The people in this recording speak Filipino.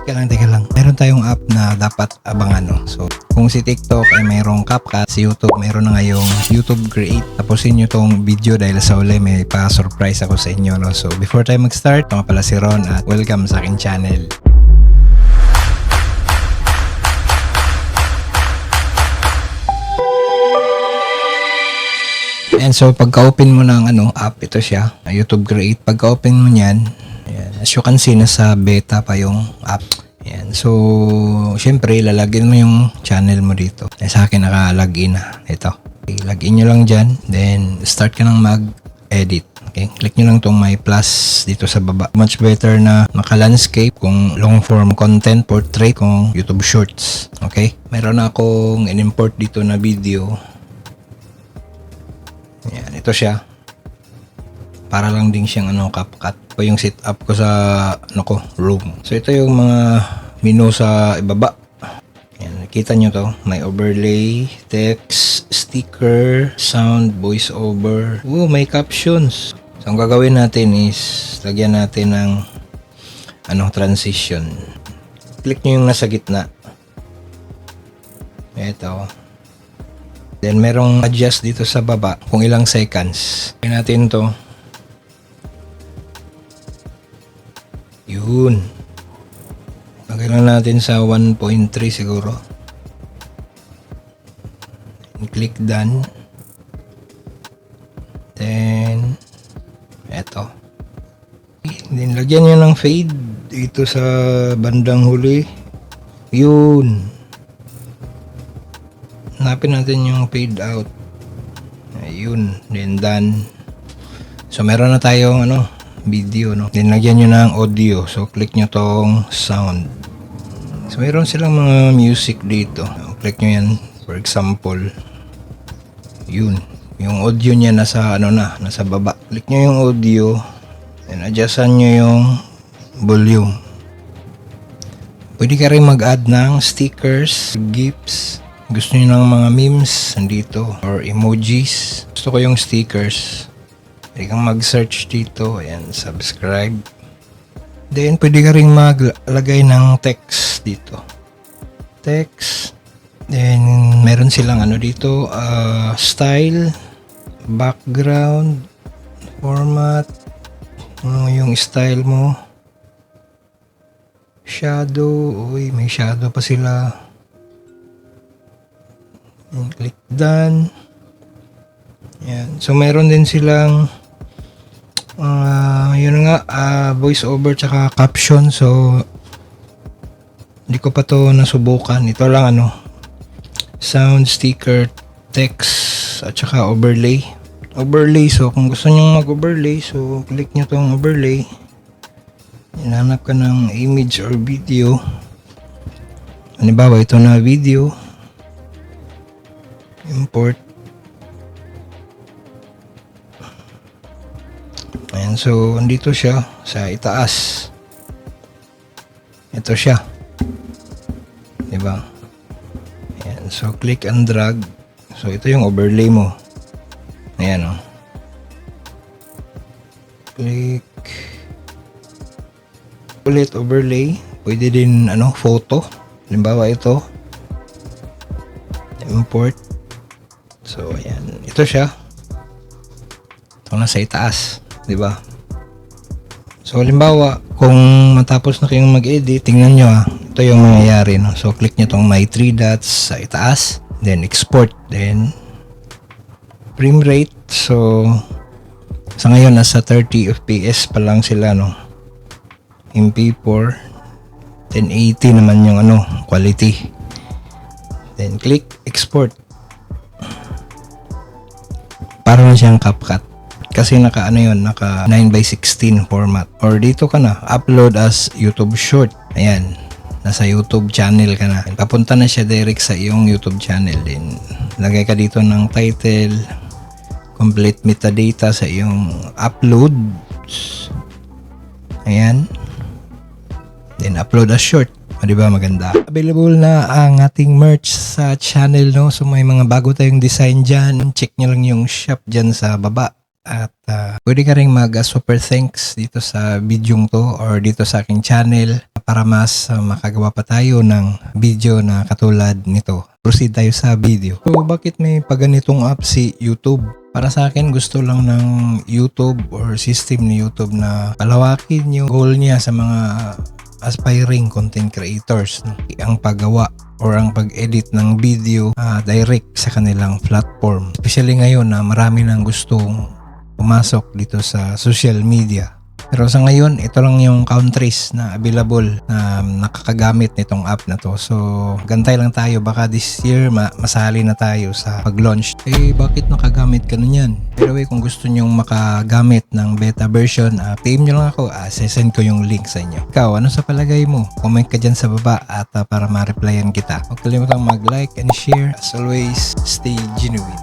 Teka lang. Meron tayong app na dapat abangan, no? So, kung si TikTok ay mayroong CapCut, si YouTube mayroon na ngayong YouTube Create. Tapusin nyo tong video dahil sa uli may pa-surprise ako sa inyo, no? So, before tayo mag-start, ako pala si Ron at welcome sa aking channel. And so, pagka-open mo ng app, ito siya, YouTube Create. Pagka-open mo niyan, ayan, as you can see, nasa beta pa yung app. Ayan. So, syempre, lalagin mo yung channel mo dito. Sa akin, naka-login na. Ito. Okay, login nyo lang dyan. Then, start ka nang mag-edit. Okay? Click nyo lang tong may plus dito sa baba. Much better na naka-landscape kung long-form content, portrait, kung YouTube Shorts. Okay? Meron akong in-import dito na video. Ayan, ito siya. Para lang din siyang CapCut. Ito yung setup ko sa room. So ito yung mga menu sa ibaba. Ayan, nakita nyo to. May overlay, text, sticker, sound, voice over. May captions. So ang gagawin natin is lagyan natin ng transition. Click nyo yung nasa gitna. Ito. Then, merong adjust dito sa baba kung ilang seconds. Try natin to. Yun. Lagay lang natin sa 1.3 siguro. And click done. Then, eto. Then, lagyan nyo ng fade dito sa bandang huli. Yun. Hanapin natin yung fade out. Ayun. Then done. So meron na tayong video, no. Then lagyan nyo ng audio. So click nyo tong sound. So meron silang mga music dito. Click nyo yan. For example. Yun. Yung audio niya nasa nasa baba. Click nyo yung audio. Then adjustan nyo yung volume. Pwede ka rin mag-add ng stickers, GIFs. Gusto niyo ng mga memes, nandito, or emojis. Gusto ko yung stickers. Pwede kang mag-search dito. Ayan, subscribe. Then, pwede ka rin maglagay ng text dito. Text. Then, meron silang dito, style, background, format, yung style mo. Shadow. Uy, may shadow pa sila. And click done. Yan. So meron din silang voice over tsaka caption. So hindi ko pa to nasubukan. Ito lang sound, sticker, text at tsaka overlay. Overlay. So kung gusto niyo mag-overlay, so click niyo tong overlay. Hanap ka ng image or video. Halimbawa ito na video. Import. Ayan, so andito siya sa itaas. Ito siya. Diba? Ayan, so click and drag. So ito yung overlay mo. Ayan, click. Ulit overlay. Pwede din photo. Halimbawa ito. Import. So, ayan. Ito siya. Ito nasa itaas. Diba? So, halimbawa, kung matapos na kayong mag-edit, tingnan nyo ito yung mangyayari, no? So, click nyo tong may 3 dots sa itaas. Then, export. Then, frame rate. So, sa ngayon, nasa 30 FPS pa lang sila, no? MP4. 1080 naman yung quality. Then, click export. Para na siyang CapCut. Kasi naka 9:16 format. Or dito ka na, upload as YouTube short. Ayan. Nasa YouTube channel ka na. Papunta na siya direct sa iyong YouTube channel din. Lagay ka dito ng title, complete metadata sa iyong upload. Ayan. Then upload as short. Diba maganda? Available na ang ating merch sa channel, no? So may mga bago tayong design dyan. Check nyo lang yung shop dyan sa baba. At pwede ka rin mag super thanks dito sa video to or dito sa aking channel. para mas makagawa pa tayo ng video na katulad nito. Proceed tayo sa video. So bakit may paganitong app si YouTube? Para sa akin, gusto lang ng YouTube or system ni YouTube na palawakin yung goal niya sa mga aspiring content creators, no? Ang paggawa or ang pag-edit ng video direct sa kanilang platform. Especially ngayon na marami nang gustong pumasok dito sa social media. Pero sa ngayon, ito lang yung countries na available na nakakagamit nitong app na to. So, gantay lang tayo. Baka this year, masali na tayo sa pag-launch. Eh, bakit nakagamit ka na yan? By the way, kung gusto nyong makagamit ng beta version, PM nyo lang ako. Sesend ko yung link sa inyo. Ikaw, ano sa palagay mo? Comment ka dyan sa baba at para ma-replyan kita. Huwag kalimutang mag-like and share. As always, stay genuine.